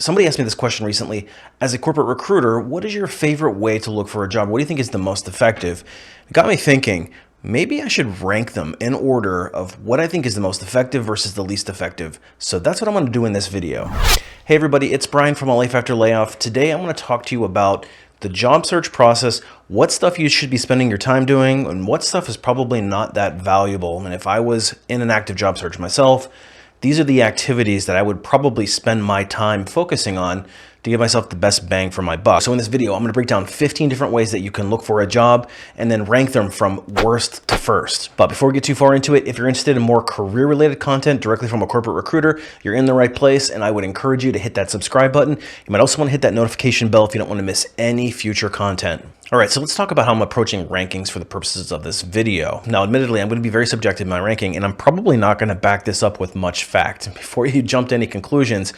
Somebody asked me this question recently. As a corporate recruiter, what is your favorite way to look for a job? What do you think is the most effective? It got me thinking, maybe I should rank them in order of what I think is the most effective versus the least effective. So that's what I'm going to do in this video. Hey everybody, it's Brian from A Life After Layoff. Today I'm going to talk to you about the job search process, what stuff you should be spending your time doing, and what stuff is probably not that valuable. And if I was in an active job search myself, these are the activities that I would probably spend my time focusing on to give myself the best bang for my buck. So in this video, I'm going to break down 15 different ways that you can look for a job and then rank them from worst to first. But before we get too far into it, if you're interested in more career-related content directly from a corporate recruiter, you're in the right place, and I would encourage you to hit that subscribe button. You might also want to hit that notification bell if you don't want to miss any future content. All right, so let's talk about how I'm approaching rankings for the purposes of this video. Now, admittedly, I'm going to be very subjective in my ranking, and I'm probably not going to back this up with much fact. Before you jump to any conclusions,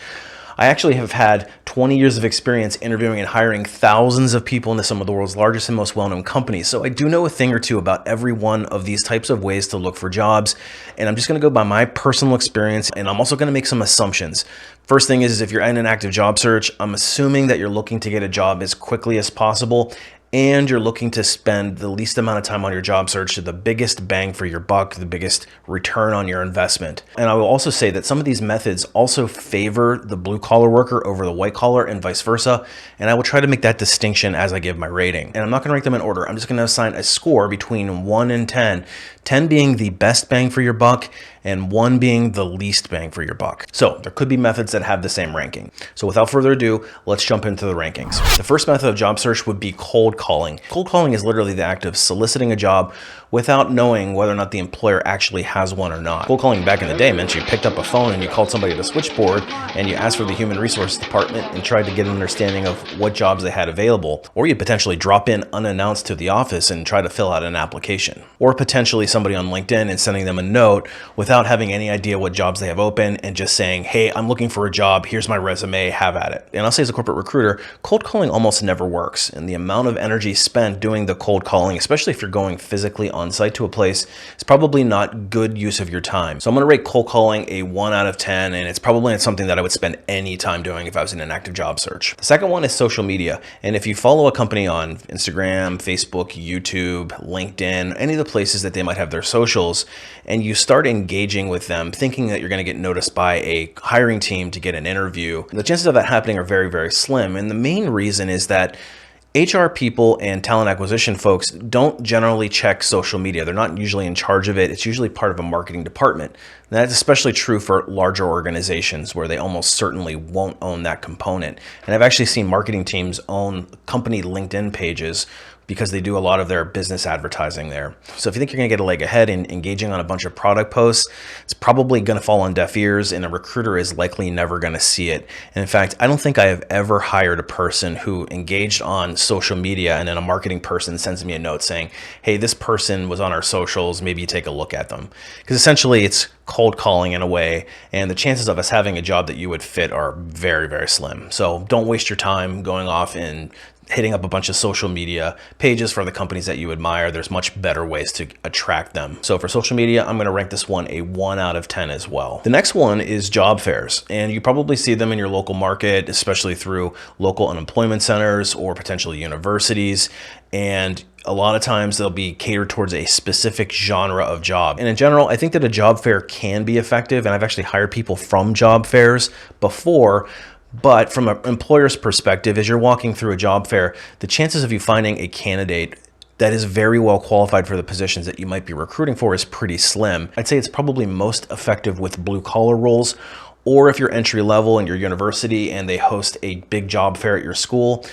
I actually have had 20 years of experience interviewing and hiring thousands of people into some of the world's largest and most well-known companies. So I do know a thing or two about every one of these types of ways to look for jobs. And I'm just going to go by my personal experience. And I'm also going to make some assumptions. First thing is if you're in an active job search, I'm assuming that you're looking to get a job as quickly as possible, and you're looking to spend the least amount of time on your job search to the biggest bang for your buck, the biggest return on your investment. And I will also say that some of these methods also favor the blue collar worker over the white collar and vice versa. And I will try to make that distinction as I give my rating. And I'm not going to rank them in order. I'm just going to assign a score between 1 and 10, 10 being the best bang for your buck and 1 being the least bang for your buck. So there could be methods that have the same ranking. So without further ado, let's jump into the rankings. The first method of job search would be cold calling. Cold calling is literally the act of soliciting a job without knowing whether or not the employer actually has one or not. Cold calling back in the day meant you picked up a phone and you called somebody at a switchboard and you asked for the human resources department and tried to get an understanding of what jobs they had available. Or you'd potentially drop in unannounced to the office and try to fill out an application. Or potentially somebody on LinkedIn and sending them a note without having any idea what jobs they have open and just saying, hey, I'm looking for a job, here's my resume, have at it. And I'll say as a corporate recruiter, cold calling almost never works. And the amount of energy spent doing the cold calling, especially if you're going physically on site to a place, is probably not good use of your time. So I'm going to rate cold calling a 1 out of 10, and it's probably not something that I would spend any time doing if I was in an active job search. The second one is social media. And if you follow a company on Instagram, Facebook, YouTube, LinkedIn, any of the places that they might have their socials, and you start engaging with them thinking that you're going to get noticed by a hiring team to get an interview, the chances of that happening are very, very slim. And the main reason is that HR people and talent acquisition folks don't generally check social media. They're not usually in charge of it. It's usually part of a marketing department. And that's especially true for larger organizations where they almost certainly won't own that component. And I've actually seen marketing teams own company LinkedIn pages because they do a lot of their business advertising there. So if you think you're gonna get a leg ahead in engaging on a bunch of product posts, it's probably gonna fall on deaf ears, and a recruiter is likely never gonna see it. And in fact, I don't think I have ever hired a person who engaged on social media and then a marketing person sends me a note saying, hey, this person was on our socials, maybe you take a look at them. Because essentially it's cold calling in a way, and the chances of us having a job that you would fit are very, very slim. So don't waste your time going off and hitting up a bunch of social media pages for the companies that you admire. There's much better ways to attract them. So for social media, I'm going to rank this one a 1 out of 10 as well. The next one is job fairs, and you probably see them in your local market, especially through local unemployment centers or potentially universities. And a lot of times they'll be catered towards a specific genre of job. And in general, I think that a job fair can be effective, and I've actually hired people from job fairs before. But from an employer's perspective, as you're walking through a job fair, the chances of you finding a candidate that is very well qualified for the positions that you might be recruiting for is pretty slim. I'd say it's probably most effective with blue collar roles, or if you're entry level in your university and they host a big job fair at your school,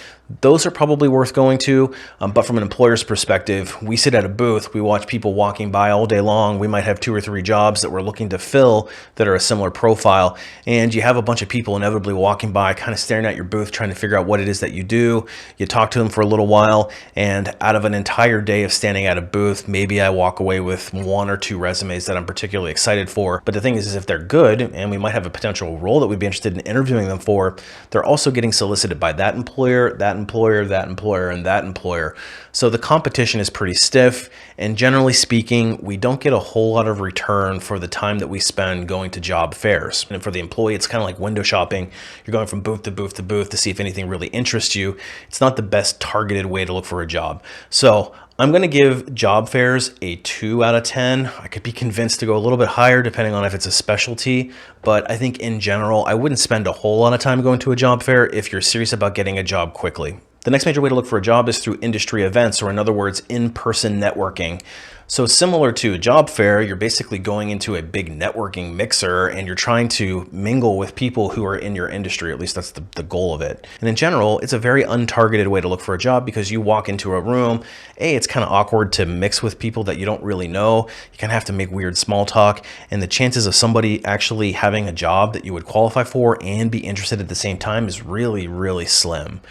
those are probably worth going to. But from an employer's perspective, we sit at a booth, we watch people walking by all day long. We might have 2 or 3 jobs that we're looking to fill that are a similar profile. And you have a bunch of people inevitably walking by, kind of staring at your booth, trying to figure out what it is that you do. You talk to them for a little while, and out of an entire day of standing at a booth, maybe I walk away with 1 or 2 resumes that I'm particularly excited for. But the thing is if they're good, and we might have a potential role that we'd be interested in interviewing them for, they're also getting solicited by that employer, employer, that employer, and that employer. So the competition is pretty stiff. And generally speaking, we don't get a whole lot of return for the time that we spend going to job fairs. And for the employee, it's kind of like window shopping. You're going from booth to booth to booth to see if anything really interests you. It's not the best targeted way to look for a job. So I'm going to give job fairs a 2 out of 10. I could be convinced to go a little bit higher depending on if it's a specialty, but I think in general, I wouldn't spend a whole lot of time going to a job fair if you're serious about getting a job quickly. The next major way to look for a job is through industry events, or in other words, in-person networking. So similar to a job fair, you're basically going into a big networking mixer and you're trying to mingle with people who are in your industry. At least that's the goal of it. And in general, it's a very untargeted way to look for a job because you walk into a room, it's kind of awkward to mix with people that you don't really know. You kind of have to make weird small talk, and the chances of somebody actually having a job that you would qualify for and be interested at the same time is really, really slim.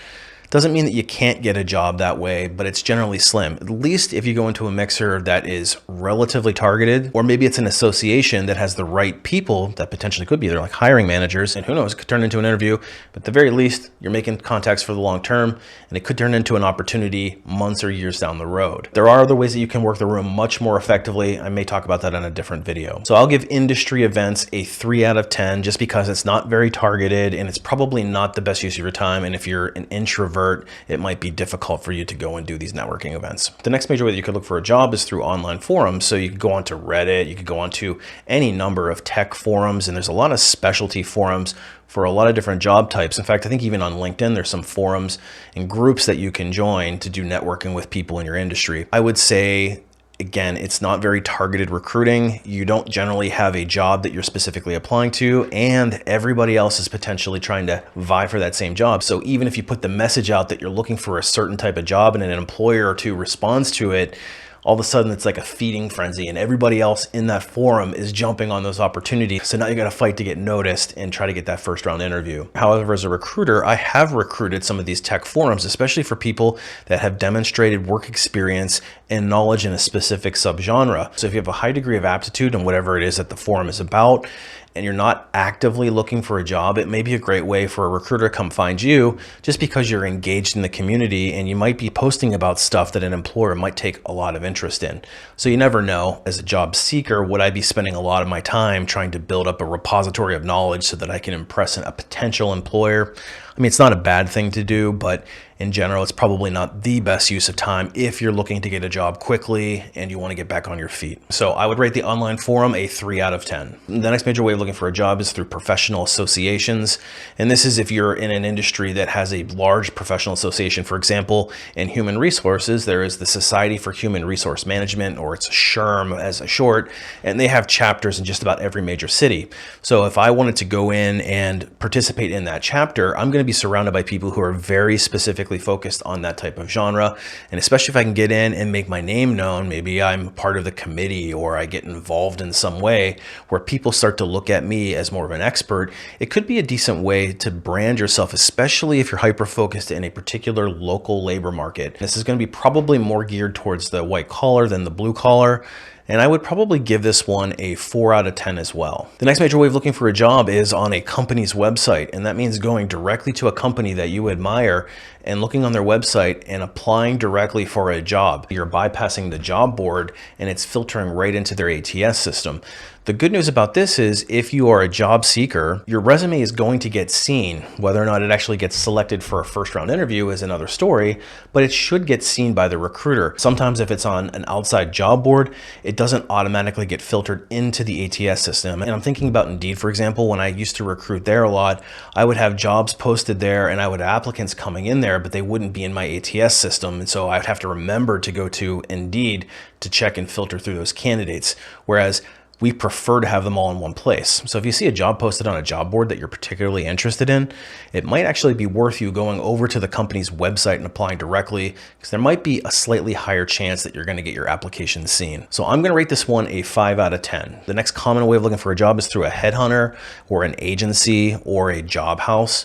Doesn't mean that you can't get a job that way, but it's generally slim. At least if you go into a mixer that is relatively targeted, or maybe it's an association that has the right people that potentially could be there, like hiring managers, and who knows, it could turn into an interview. But at the very least, you're making contacts for the long term, and it could turn into an opportunity months or years down the road. There are other ways that you can work the room much more effectively. I may talk about that in a different video. So I'll give industry events a 3 out of 10 just because it's not very targeted and it's probably not the best use of your time. And if you're an introvert, it might be difficult for you to go and do these networking events. The next major way that you could look for a job is through online forums. So you could go onto Reddit, you could go onto any number of tech forums, and there's a lot of specialty forums for a lot of different job types. In fact, I think even on LinkedIn, there's some forums and groups that you can join to do networking with people in your industry. I would say, again, it's not very targeted recruiting. You don't generally have a job that you're specifically applying to, and everybody else is potentially trying to vie for that same job. So even if you put the message out that you're looking for a certain type of job and an employer or two responds to it, all of a sudden it's like a feeding frenzy and everybody else in that forum is jumping on those opportunities. So now you got to fight to get noticed and try to get that first round interview. However, as a recruiter, I have recruited some of these tech forums, especially for people that have demonstrated work experience and knowledge in a specific subgenre. So if you have a high degree of aptitude in whatever it is that the forum is about, and you're not actively looking for a job, it may be a great way for a recruiter to come find you just because you're engaged in the community and you might be posting about stuff that an employer might take a lot of interest in. So you never know, as a job seeker, would I be spending a lot of my time trying to build up a repository of knowledge so that I can impress a potential employer? I mean, it's not a bad thing to do, but in general, it's probably not the best use of time if you're looking to get a job quickly and you want to get back on your feet. So I would rate the online forum a 3 out of 10. The next major way of looking for a job is through professional associations. And this is if you're in an industry that has a large professional association. For example, in human resources, there is the Society for Human Resource Management, or it's SHRM as a short, and they have chapters in just about every major city. So if I wanted to go in and participate in that chapter, I'm going to be surrounded by people who are very specifically focused on that type of genre. And especially if I can get in and make my name known, maybe I'm part of the committee or I get involved in some way where people start to look at me as more of an expert, it could be a decent way to brand yourself, especially if you're hyper-focused in a particular local labor market. This is going to be probably more geared towards the white collar than the blue collar. And I would probably give this one a 4 out of 10 as well. The next major way of looking for a job is on a company's website. And that means going directly to a company that you admire and looking on their website and applying directly for a job. You're bypassing the job board and it's filtering right into their ATS system. The good news about this is if you are a job seeker, your resume is going to get seen. Whether or not it actually gets selected for a first round interview is another story, but it should get seen by the recruiter. Sometimes if it's on an outside job board, it doesn't automatically get filtered into the ATS system. And I'm thinking about Indeed, for example. When I used to recruit there a lot, I would have jobs posted there and I would have applicants coming in there, but they wouldn't be in my ATS system. And so I'd have to remember to go to Indeed to check and filter through those candidates. Whereas we prefer to have them all in one place. So if you see a job posted on a job board that you're particularly interested in, it might actually be worth you going over to the company's website and applying directly, because there might be a slightly higher chance that you're going to get your application seen. So I'm going to rate this one a 5 out of 10. The next common way of looking for a job is through a headhunter or an agency or a job house.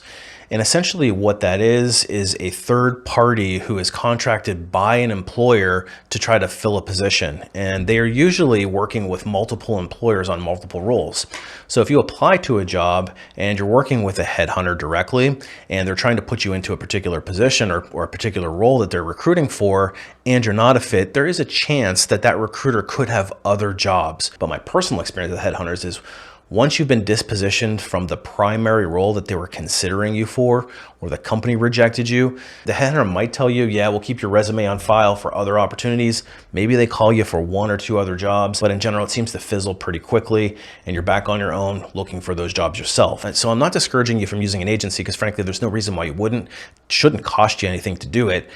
And essentially what that is a third party who is contracted by an employer to try to fill a position. And they are usually working with multiple employers on multiple roles. So if you apply to a job and you're working with a headhunter directly and they're trying to put you into a particular position or a particular role that they're recruiting for, and you're not a fit, there is a chance that that recruiter could have other jobs. But my personal experience with headhunters is once you've been dispositioned from the primary role that they were considering you for, or the company rejected you, the headhunter might tell you, yeah, we'll keep your resume on file for other opportunities. Maybe they call you for 1 or 2 other jobs, but in general, it seems to fizzle pretty quickly and you're back on your own looking for those jobs yourself. And so I'm not discouraging you from using an agency because frankly, there's no reason why you wouldn't. It shouldn't cost you anything to do it.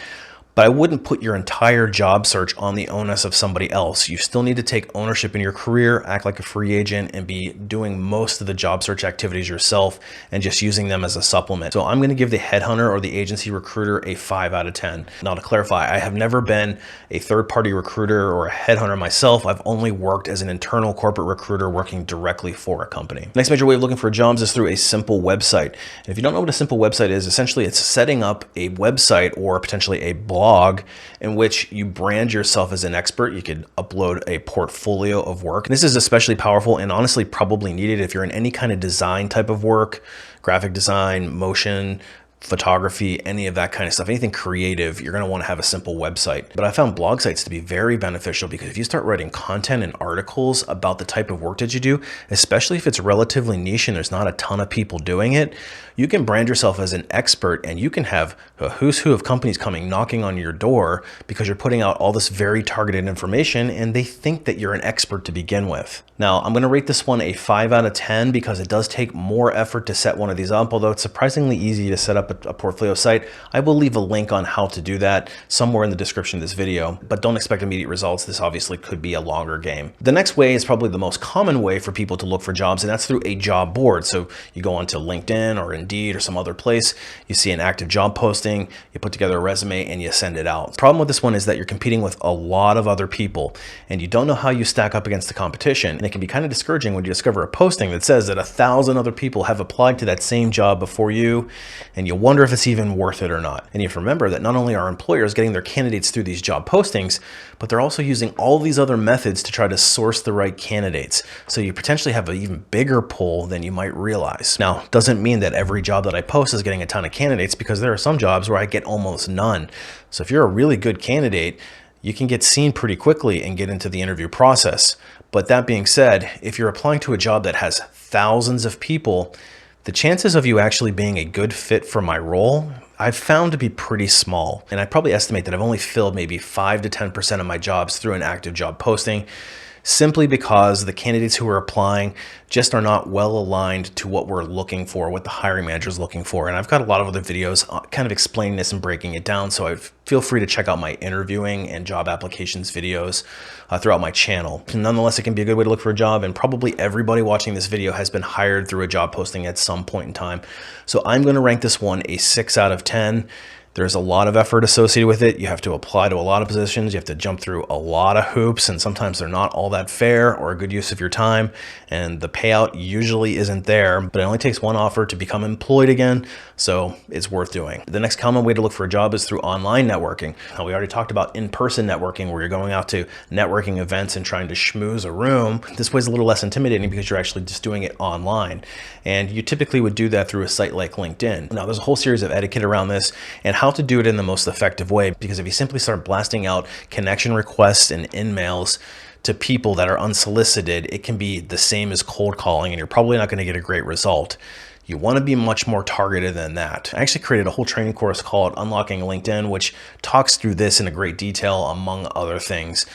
But I wouldn't put your entire job search on the onus of somebody else. You still need to take ownership in your career, act like a free agent, and be doing most of the job search activities yourself and just using them as a supplement. So I'm going to give the headhunter or the agency recruiter a 5 out of 10. Now to clarify, I have never been a third-party recruiter or a headhunter myself. I've only worked as an internal corporate recruiter working directly for a company. Next major way of looking for jobs is through a simple website. And if you don't know what a simple website is, essentially it's setting up a website or potentially a blog in which you brand yourself as an expert. You could upload a portfolio of work. This is especially powerful and honestly probably needed if you're in any kind of design type of work, graphic design, motion, photography, any of that kind of stuff, anything creative, you're going to want to have a simple website. But I found blog sites to be very beneficial because if you start writing content and articles about the type of work that you do, especially if it's relatively niche and there's not a ton of people doing it, you can brand yourself as an expert and you can have a who's who of companies coming knocking on your door because you're putting out all this very targeted information and they think that you're an expert to begin with. Now, I'm going to rate this one a 5 out of 10 because it does take more effort to set one of these up, although it's surprisingly easy to set up a portfolio site. I will leave a link on how to do that somewhere in the description of this video, but don't expect immediate results. This obviously could be a longer game. The next way is probably the most common way for people to look for jobs, and that's through a job board. So you go onto LinkedIn or Indeed or some other place, you see an active job posting, you put together a resume and you send it out. The problem with this one is that you're competing with a lot of other people and you don't know how you stack up against the competition. And it can be kind of discouraging when you discover a posting that says that 1,000 other people have applied to that same job before you and you wonder if it's even worth it or not. And you have to remember that not only are employers getting their candidates through these job postings, but they're also using all these other methods to try to source the right candidates. So you potentially have an even bigger pool than you might realize. Now, doesn't mean that every job that I post is getting a ton of candidates because there are some jobs where I get almost none. So if you're a really good candidate, you can get seen pretty quickly and get into the interview process. But that being said, if you're applying to a job that has thousands of people, the chances of you actually being a good fit for my role, I've found to be pretty small. And I probably estimate that I've only filled maybe 5 to 10% of my jobs through an active job posting, simply because the candidates who are applying just are not well aligned to what we're looking for, what the hiring manager is looking for. And I've got a lot of other videos kind of explaining this and breaking it down. So feel free to check out my interviewing and job applications videos throughout my channel. Nonetheless, it can be a good way to look for a job. And probably everybody watching this video has been hired through a job posting at some point in time. So I'm going to rank this one a 6 out of 10. There's a lot of effort associated with it. You have to apply to a lot of positions. You have to jump through a lot of hoops, and sometimes they're not all that fair or a good use of your time. And the payout usually isn't there, but it only takes one offer to become employed again. So it's worth doing. The next common way to look for a job is through online networking. Now, we already talked about in-person networking where you're going out to networking events and trying to schmooze a room. This way is a little less intimidating because you're actually just doing it online. And you typically would do that through a site like LinkedIn. Now, there's a whole series of etiquette around this and how to do it in the most effective way, because if you simply start blasting out connection requests and in-mails to people that are unsolicited, it can be the same as cold calling and you're probably not going to get a great result. You want to be much more targeted than that. I actually created a whole training course called Unlocking LinkedIn, which talks through this in a great detail among other things.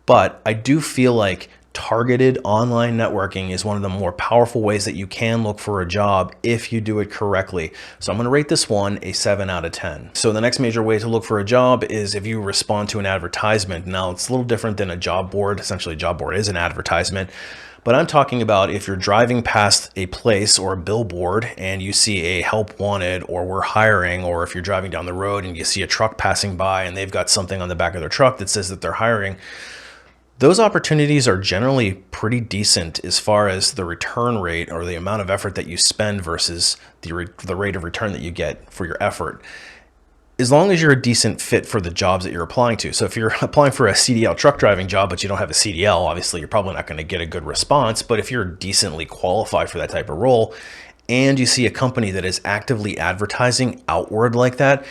But I do feel like targeted online networking is one of the more powerful ways that you can look for a job if you do it correctly. So I'm going to rate this one a 7 out of 10. So the next major way to look for a job is if you respond to an advertisement. Now, it's a little different than a job board. Essentially, a job board is an advertisement. But I'm talking about if you're driving past a place or a billboard and you see a help wanted or we're hiring, or if you're driving down the road and you see a truck passing by and they've got something on the back of their truck that says that they're hiring, Those opportunities are generally pretty decent as far as the return rate or the amount of effort that you spend versus the rate of return that you get for your effort, as long as you're a decent fit for the jobs that you're applying to. So if you're applying for a CDL truck driving job, but you don't have a CDL, obviously you're probably not going to get a good response. But if you're decently qualified for that type of role and you see a company that is actively advertising outward like that,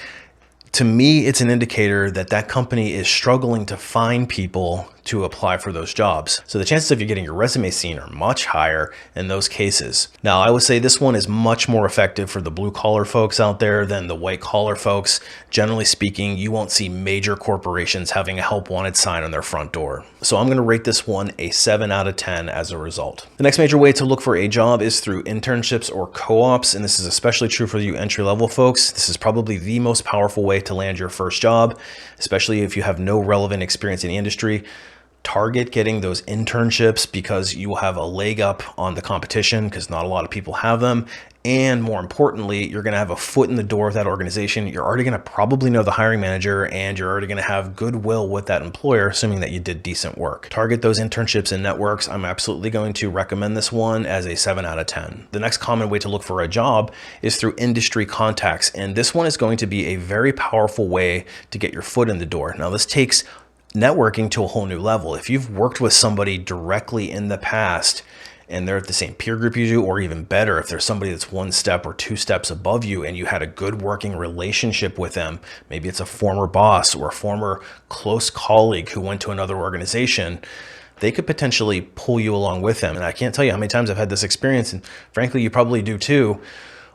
to me, it's an indicator that that company is struggling to find people to apply for those jobs. So the chances of you getting your resume seen are much higher in those cases. Now, I would say this one is much more effective for the blue collar folks out there than the white collar folks. Generally speaking, you won't see major corporations having a help wanted sign on their front door. So I'm going to rate this one a 7 out of 10 as a result. The next major way to look for a job is through internships or co-ops. And this is especially true for you entry-level folks. This is probably the most powerful way to land your first job, especially if you have no relevant experience in the industry. Target getting those internships because you will have a leg up on the competition because not a lot of people have them. And more importantly, you're going to have a foot in the door of that organization. You're already going to probably know the hiring manager and you're already going to have goodwill with that employer, assuming that you did decent work. Target those internships and networks. I'm absolutely going to recommend this one as a 7 out of 10. The next common way to look for a job is through industry contacts. And this one is going to be a very powerful way to get your foot in the door. Now, this takes networking to a whole new level. If you've worked with somebody directly in the past and they're at the same peer group you do, or even better, if there's somebody that's 1 step or 2 steps above you and you had a good working relationship with them, maybe it's a former boss or a former close colleague who went to another organization, they could potentially pull you along with them. And I can't tell you how many times I've had this experience, and frankly, you probably do too.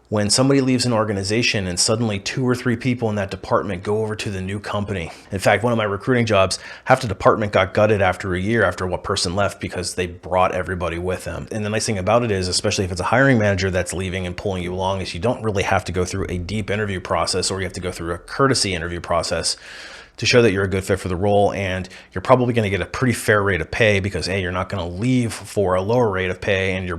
When somebody leaves an organization and suddenly 2 or 3 people in that department go over to the new company. In fact, one of my recruiting jobs, half the department got gutted after a year after one person left because they brought everybody with them. And the nice thing about it is, especially if it's a hiring manager that's leaving and pulling you along, is you don't really have to go through a deep interview process, or you have to go through a courtesy interview process to show that you're a good fit for the role. And you're probably going to get a pretty fair rate of pay because A, you're not going to leave for a lower rate of pay, and your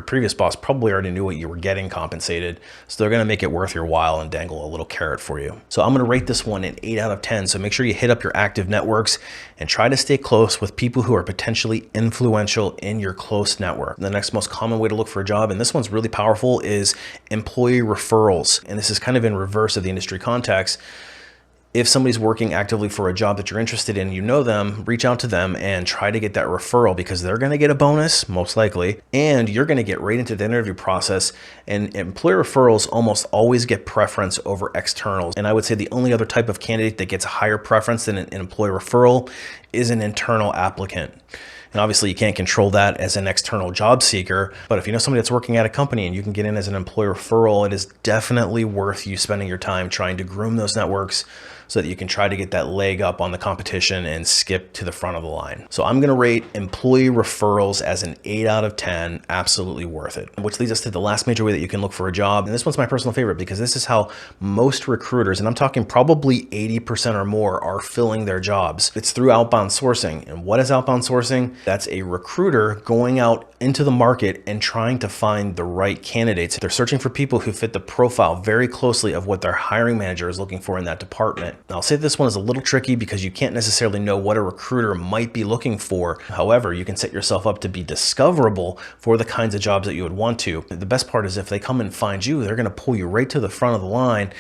previous boss probably already knew what you were getting compensated. So they're going to make it worth your while and dangle a little carrot for you. So I'm going to rate this one an 8 out of 10. So make sure you hit up your active networks and try to stay close with people who are potentially influential in your close network. The next most common way to look for a job, and this one's really powerful, is employee referrals. And this is kind of in reverse of the industry contacts. If somebody's working actively for a job that you're interested in, you know them, reach out to them and try to get that referral, because they're going to get a bonus, most likely, and you're going to get right into the interview process. And employer referrals almost always get preference over externals. And I would say the only other type of candidate that gets a higher preference than an employer referral is an internal applicant. And obviously you can't control that as an external job seeker, but if you know somebody that's working at a company and you can get in as an employer referral, it is definitely worth you spending your time trying to groom those networks so that you can try to get that leg up on the competition and skip to the front of the line. So I'm going to rate employee referrals as an 8 out of 10, absolutely worth it. Which leads us to the last major way that you can look for a job. And this one's my personal favorite because this is how most recruiters, and I'm talking probably 80% or more, are filling their jobs. It's through outbound sourcing. And what is outbound sourcing? That's a recruiter going out into the market and trying to find the right candidates. They're searching for people who fit the profile very closely of what their hiring manager is looking for in that department. Now, I'll say this one is a little tricky because you can't necessarily know what a recruiter might be looking for. However, you can set yourself up to be discoverable for the kinds of jobs that you would want to. The best part is if they come and find you, they're going to pull you right to the front of the line,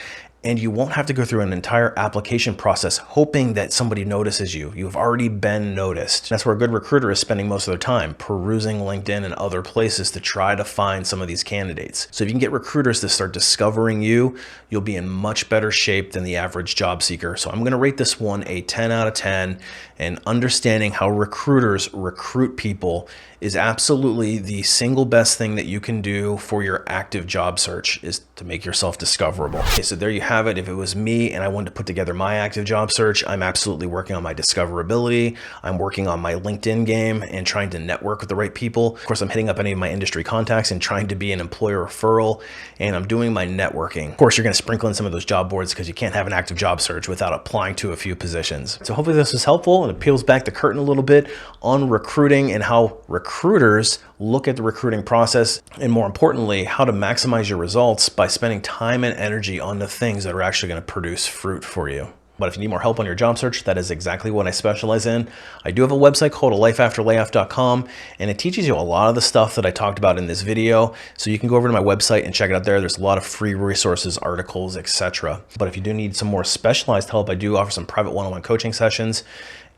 and you won't have to go through an entire application process hoping that somebody notices you. You've already been noticed. That's where a good recruiter is spending most of their time, perusing LinkedIn and other places to try to find some of these candidates. So if you can get recruiters to start discovering you, you'll be in much better shape than the average job seeker. So I'm going to rate this one a 10 out of 10, and understanding how recruiters recruit people is absolutely the single best thing that you can do for your active job search, is to make yourself discoverable. Okay, so there you have it. If it was me and I wanted to put together my active job search, I'm absolutely working on my discoverability. I'm working on my LinkedIn game and trying to network with the right people. Of course, I'm hitting up any of my industry contacts and trying to be an employer referral, and I'm doing my networking. Of course, you're going to sprinkle in some of those job boards because you can't have an active job search without applying to a few positions. So hopefully this was helpful, and it peels back the curtain a little bit on recruiting and how recruiters look at the recruiting process, and more importantly, how to maximize your results by spending time and energy on the things that are actually going to produce fruit for you. But if you need more help on your job search, that is exactly what I specialize in. I do have a website called alifeafterlayoff.com, and it teaches you a lot of the stuff that I talked about in this video. So you can go over to my website and check it out there. There's a lot of free resources, articles, etc. But if you do need some more specialized help, I do offer some private one-on-one coaching sessions.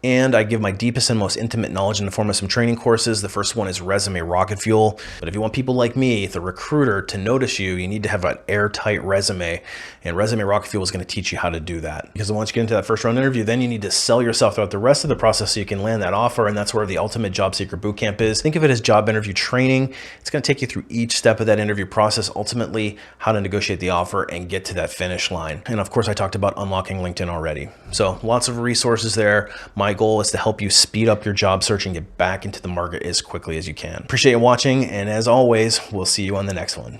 And I give my deepest and most intimate knowledge in the form of some training courses. The first one is Resume Rocketfuel. But if you want people like me, the recruiter, to notice you, you need to have an airtight resume. And Resume Rocketfuel is going to teach you how to do that. Because once you get into that first round interview, then you need to sell yourself throughout the rest of the process so you can land that offer. And that's where the ultimate job seeker bootcamp is. Think of it as job interview training. It's going to take you through each step of that interview process, ultimately how to negotiate the offer and get to that finish line. And of course, I talked about unlocking LinkedIn already. So lots of resources there. My goal is to help you speed up your job search and get back into the market as quickly as you can. Appreciate you watching, and as always, we'll see you on the next one.